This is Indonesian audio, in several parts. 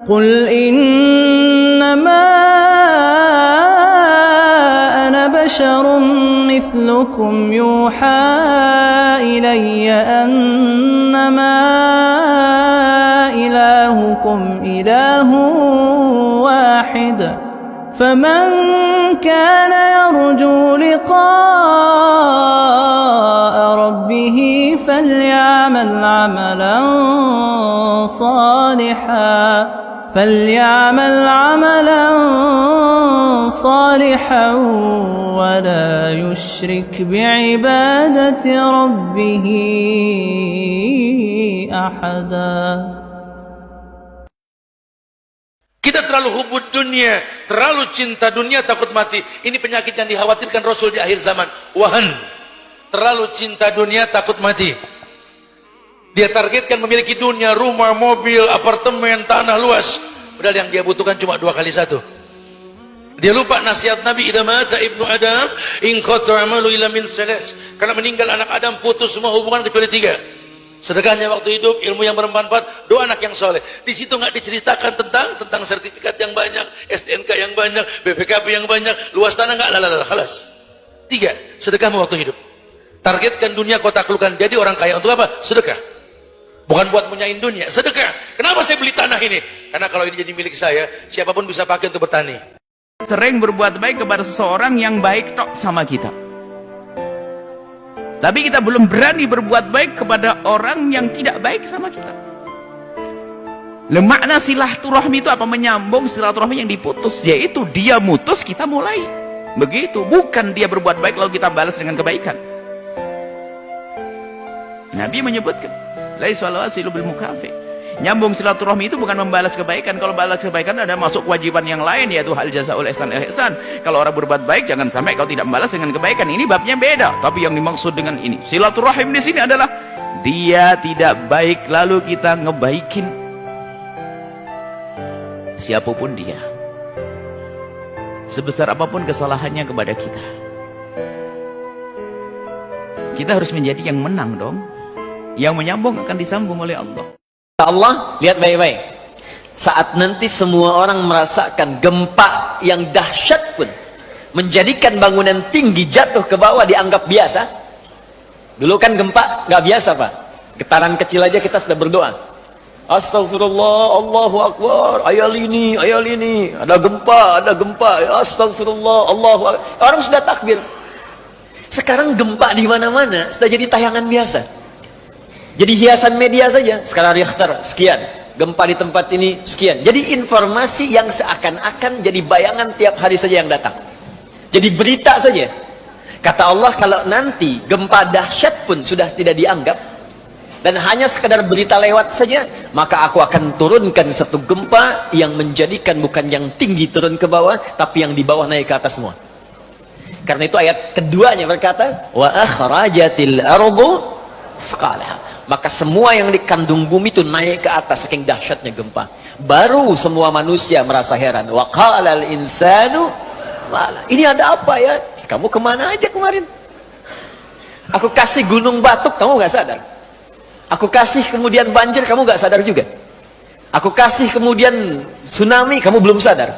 قل إنما أنا بشر مثلكم يوحى إلي أنما إلهكم إله واحد فمن كان يرجو لقاء ربه فليعمل عملا صالحا ولا يشرك بعبادة ربه أحدا. Kita terlalu hubud dunia, terlalu cinta dunia, takut mati. Ini penyakit yang dikhawatirkan Rasul di akhir zaman. Wahan, terlalu cinta dunia, takut mati. Dia targetkan memiliki dunia, rumah, mobil, apartemen, tanah luas. Padahal yang dia butuhkan cuma 2 kali 1. Dia lupa nasihat Nabi, idza mata ibnu Adam inqata amalu illa min salas. Karena meninggal anak Adam putus semua hubungan kecuali 3. Sedekahnya waktu hidup, ilmu yang bermanfaat, doa anak yang soleh. Di situ nggak diceritakan tentang sertifikat yang banyak, STNK yang banyak, BPKB yang banyak, luas tanah nggak, khalas. 3, sedekahmu waktu hidup. Targetkan dunia kau taklukkan. Jadi orang kaya untuk apa? Sedekah. Bukan buat menyain dunia, sedekah. Kenapa saya beli tanah ini? Karena kalau ini jadi milik saya, siapapun bisa pakai untuk bertani. Sering berbuat baik kepada seseorang yang baik tok sama kita. Tapi kita belum berani berbuat baik kepada orang yang tidak baik sama kita. Makna silaturahmi itu apa? Menyambung silaturahmi yang diputus, yaitu dia mutus, kita mulai. Begitu, bukan dia berbuat baik lalu kita balas dengan kebaikan. Nabi menyebutkan, laisa al-wasilu bil mukafi. Nyambung silaturahmi itu bukan membalas kebaikan. Kalau balas kebaikan ada masuk kewajiban yang lain, yaitu hal jazaul ihsan ihsan. Kalau orang berbuat baik, jangan sampai kau tidak membalas dengan kebaikan. Ini babnya beda. Tapi yang dimaksud dengan ini, silaturahim di sini adalah dia tidak baik lalu kita ngebaikin. Siapapun dia, sebesar apapun kesalahannya kepada kita, kita harus menjadi yang menang dong. Yang menyambung akan disambung oleh Allah. Allah, lihat baik-baik. Saat nanti semua orang merasakan gempa yang dahsyat pun menjadikan bangunan tinggi jatuh ke bawah dianggap biasa. Dulu kan gempa nggak biasa, Pak. Getaran kecil aja kita sudah berdoa. Astagfirullah, Allahu Akbar, ayat ini, ada gempa, astagfirullah, Allahu Akbar. Orang sudah takbir. Sekarang gempa di mana-mana sudah jadi tayangan biasa. Jadi hiasan media saja. Skala Richter sekian, gempa di tempat ini sekian. Jadi informasi yang seakan-akan jadi bayangan tiap hari saja yang datang. Jadi berita saja. Kata Allah, kalau nanti gempa dahsyat pun sudah tidak dianggap dan hanya sekadar berita lewat saja, maka aku akan turunkan satu gempa yang menjadikan bukan yang tinggi turun ke bawah, tapi yang di bawah naik ke atas semua. Karena itu ayat keduanya berkata, wa akhrajatil ardu thqalaha. Maka semua yang dikandung bumi itu naik ke atas saking dahsyatnya gempa. Baru semua manusia merasa heran. Wa qalal insanu mala. Ini ada apa ya? Kamu kemana aja kemarin? Aku kasih gunung batuk, kamu nggak sadar. Aku kasih kemudian banjir, kamu nggak sadar juga. Aku kasih kemudian tsunami, kamu belum sadar.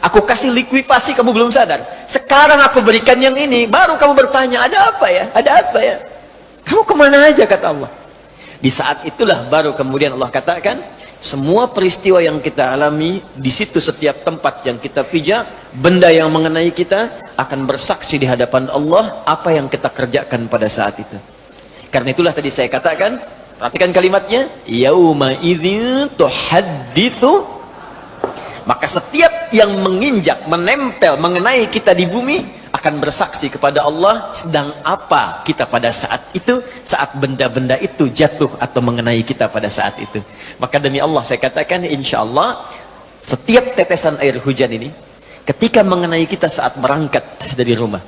Aku kasih likuifasi, kamu belum sadar. Sekarang aku berikan yang ini, baru kamu bertanya, ada apa ya? Ada apa ya? Kamu kemana aja, kata Allah. Di saat itulah baru kemudian Allah katakan, semua peristiwa yang kita alami, di situ setiap tempat yang kita pijak, benda yang mengenai kita akan bersaksi di hadapan Allah apa yang kita kerjakan pada saat itu. Karena itulah tadi saya katakan, perhatikan kalimatnya, yauma idzin tuhadditsu. Maka setiap yang menginjak, menempel, mengenai kita di bumi akan bersaksi kepada Allah sedang apa kita pada saat itu, saat benda-benda itu jatuh atau mengenai kita pada saat itu. Maka demi Allah saya katakan, insya Allah setiap tetesan air hujan ini ketika mengenai kita saat berangkat dari rumah,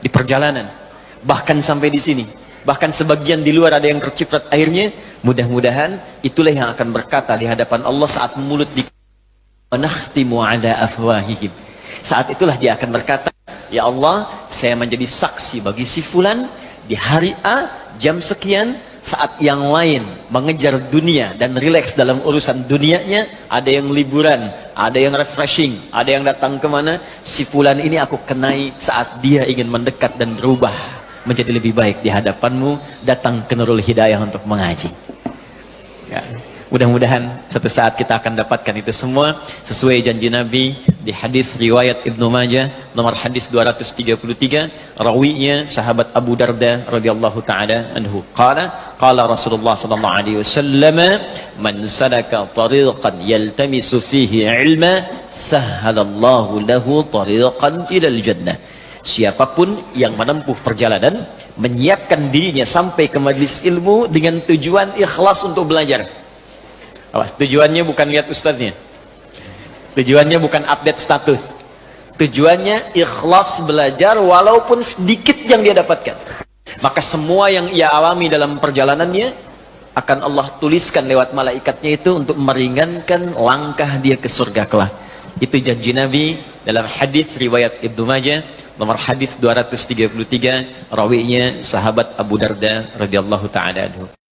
di perjalanan, bahkan sampai di sini, bahkan sebagian di luar ada yang terciprat airnya, mudah-mudahan itulah yang akan berkata di hadapan Allah saat mulut di nakhtimu ala afwahihim. Saat itulah dia akan berkata, ya Allah, saya menjadi saksi bagi si fulan di hari A, jam sekian, saat yang lain mengejar dunia dan rileks dalam urusan dunianya, ada yang liburan, ada yang refreshing, ada yang datang kemana, si fulan ini aku kenai saat dia ingin mendekat dan berubah menjadi lebih baik di hadapanmu, datang ke Nurul Hidayah untuk mengaji. Ya. Mudah-mudahan satu saat kita akan dapatkan itu semua sesuai janji Nabi di hadis riwayat Ibnu Majah nomor hadis 233, rawinya sahabat Abu Darda radhiyallahu taala anhu. Qala Rasulullah sallallahu alaihi wasallam, "Man salaka tariqan yaltamisu fihi ilma, sahhalallahu lahu tariqan ilal jannah." Siapapun yang menempuh perjalanan menyiapkan dirinya sampai ke majelis ilmu dengan tujuan ikhlas untuk belajar. Awas, tujuannya bukan lihat ustadznya, tujuannya bukan update status, tujuannya ikhlas belajar walaupun sedikit yang dia dapatkan, maka semua yang ia alami dalam perjalanannya akan Allah tuliskan lewat malaikatnya itu untuk meringankan langkah dia ke surga kelak. Itu janji Nabi dalam hadis riwayat Ibnu Majah nomor hadis 233, rawinya sahabat Abu Darda radhiyallahu taala anhu.